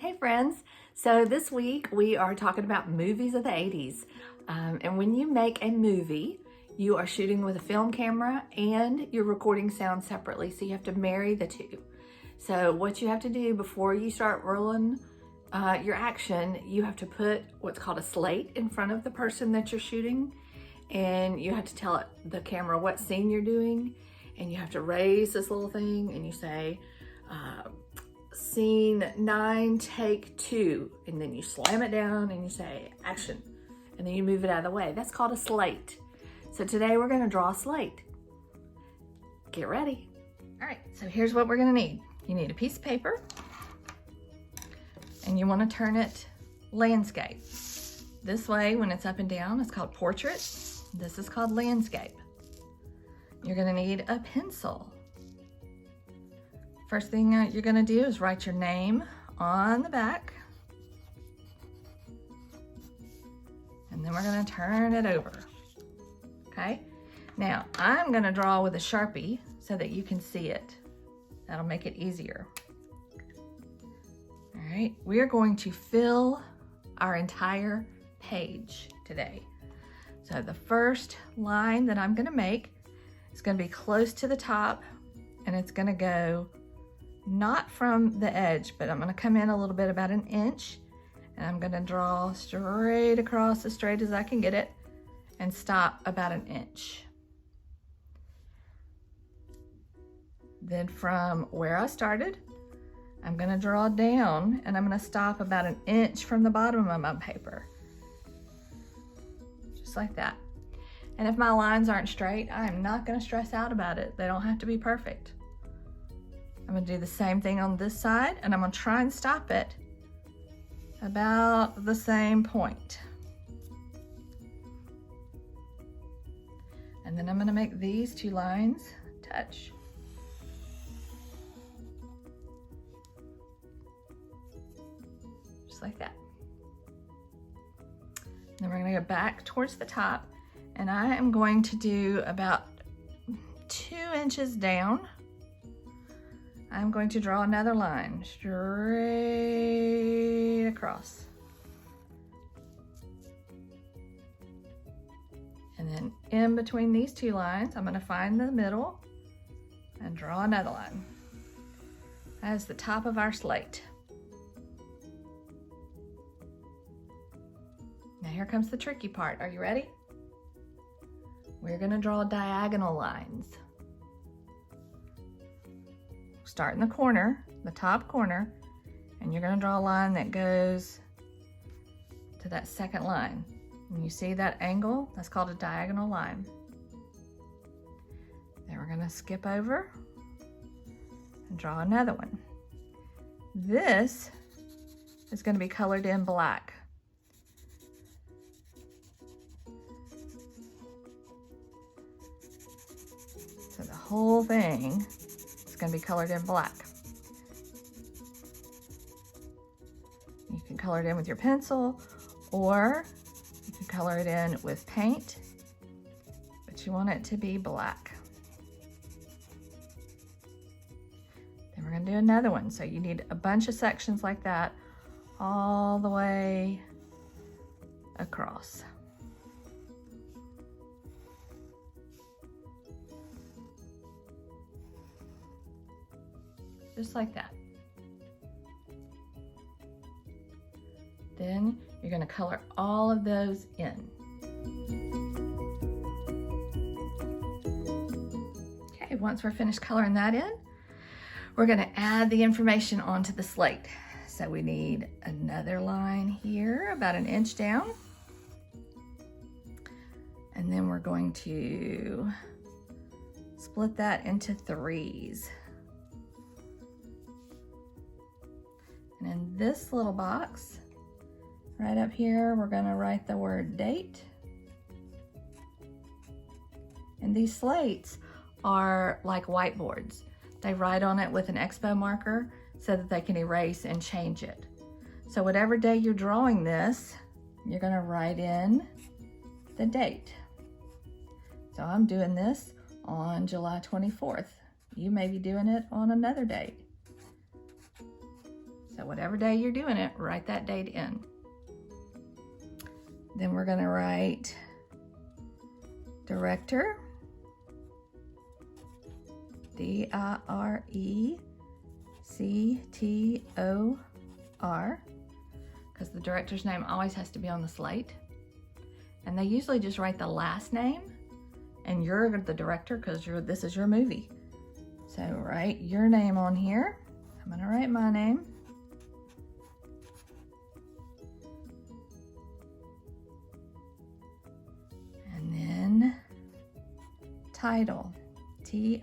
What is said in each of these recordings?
Hey friends, so this week we are talking about movies of the 80s. And when you make a movie, you are shooting with a film camera and you're recording sound separately, so you have to marry the two. So what you have to do before you start rolling your action, you have to put what's called a slate in front of the person that you're shooting, and you have to tell the camera what scene you're doing, and you have to raise this little thing and you say, scene 9, take 2, and then you slam it down and you say action, and then you move it out of the way. That's called a slate. So today we're going to draw a slate. Get ready. All right, so here's what we're going to need. You need a piece of paper, and you want to turn it landscape. This way, when it's up and down, it's called portrait. This is called landscape. You're going to need a pencil. First thing you're going to do is write your name on the back. And then we're going to turn it over. Okay? Now, I'm going to draw with a Sharpie so that you can see it. That'll make it easier. All right, we are going to fill our entire page today. So the first line that I'm going to make is going to be close to the top, and it's going to go not from the edge, but I'm going to come in a little bit, about an inch, and I'm going to draw straight across, as straight as I can get it, and stop about an inch. Then from where I started, I'm going to draw down, and I'm going to stop about an inch from the bottom of my paper. Just like that. And if my lines aren't straight, I'm not going to stress out about it. They don't have to be perfect. I'm going to do the same thing on this side, and I'm going to try and stop it about the same point. And then I'm going to make these two lines touch. Just like that. Then we're going to go back towards the top, and I am going to do about 2 inches down. I'm going to draw another line straight across. And then in between these two lines, I'm going to find the middle and draw another line. That is the top of our slate. Now here comes the tricky part. Are you ready? We're going to draw diagonal lines. Start in the corner, the top corner, and you're going to draw a line that goes to that second line. When you see that angle, that's called a diagonal line. Then we're going to skip over and draw another one. This is going to be colored in black. So the whole thing is going to be colored in black. You can color it in with your pencil, or you can color it in with paint, but you want it to be black. Then we're going to do another one. So you need a bunch of sections like that all the way across. Just like that. Then you're going to color all of those in. Okay, once we're finished coloring that in, we're going to add the information onto the slate. So we need another line here, about an inch down. And then we're going to split that into 3s. And in this little box, right up here, we're going to write the word date. And these slates are like whiteboards. They write on it with an expo marker so that they can erase and change it. So whatever day you're drawing this, you're going to write in the date. So I'm doing this on July 24th. You may be doing it on another date. So whatever day you're doing it, write that date in. Then we're going to write director, D-I-R-E-C-T-O-R, because the director's name always has to be on the slate. And they usually just write the last name, and you're the director because this is your movie. So write your name on here. I'm going to write my name. And then title, T-I-T-L-E.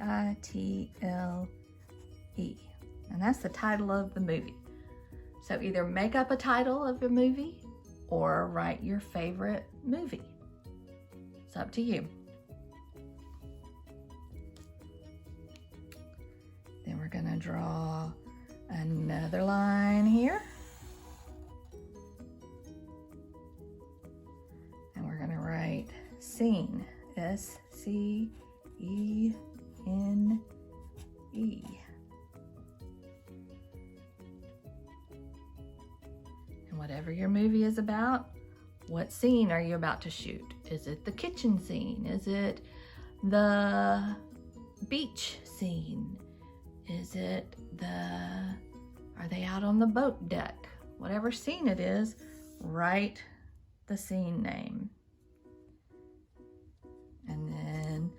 And that's the title of the movie. So either make up a title of a movie or write your favorite movie. It's up to you. Then we're going to draw another line here. And we're going to write scene, S-C-E-N-E. And whatever your movie is about, what scene are you about to shoot? Is it the kitchen scene? Is it the beach scene? Is it are they out on the boat deck? Whatever scene it is, write the scene name. And then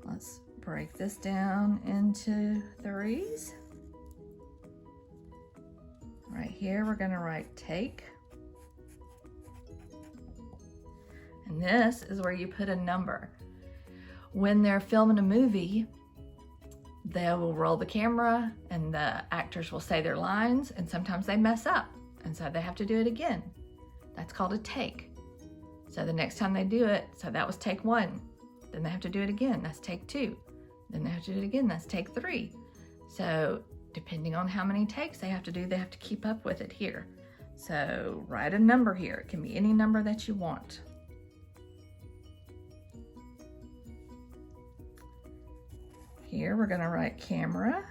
let's break this down into threes. Right here, we're going to write take. And this is where you put a number. When they're filming a movie, they will roll the camera and the actors will say their lines, and sometimes they mess up, and so they have to do it again. That's called a take. So the next time they do it, so that was take one, then they have to do it again, that's take two. Then they have to do it again, that's take three. So depending on how many takes they have to do, they have to keep up with it here. So write a number here. It can be any number that you want. Here we're going to write camera.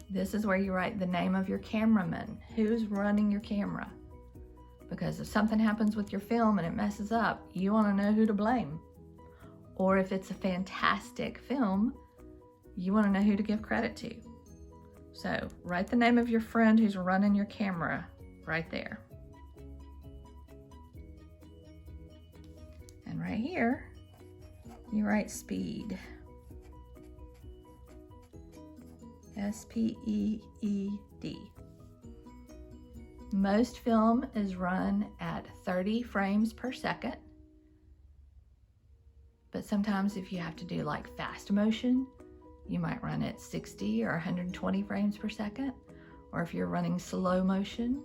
This is where you write the name of your cameraman. Who's running your camera? Because if something happens with your film and it messes up, you want to know who to blame. Or if it's a fantastic film, you want to know who to give credit to. So write the name of your friend who's running your camera right there. And right here, you write speed. S-P-E-E-D. Most film is run at 30 frames per second. But sometimes if you have to do like fast motion, you might run at 60 or 120 frames per second. Or if you're running slow motion,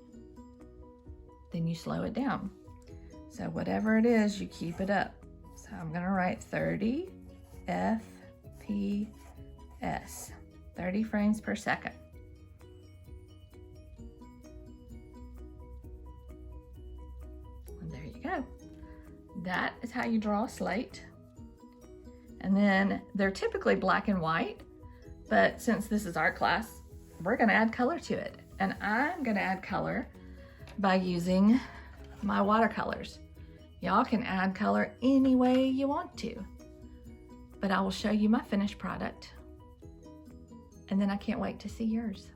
then you slow it down. So whatever it is, you keep it up. So I'm going to write 30 FPS, 30 frames per second. And there you go. That is how you draw a slate. And then they're typically black and white, but since this is art class, we're going to add color to it. And I'm going to add color by using my watercolors. Y'all can add color any way you want to, but I will show you my finished product, and then I can't wait to see yours.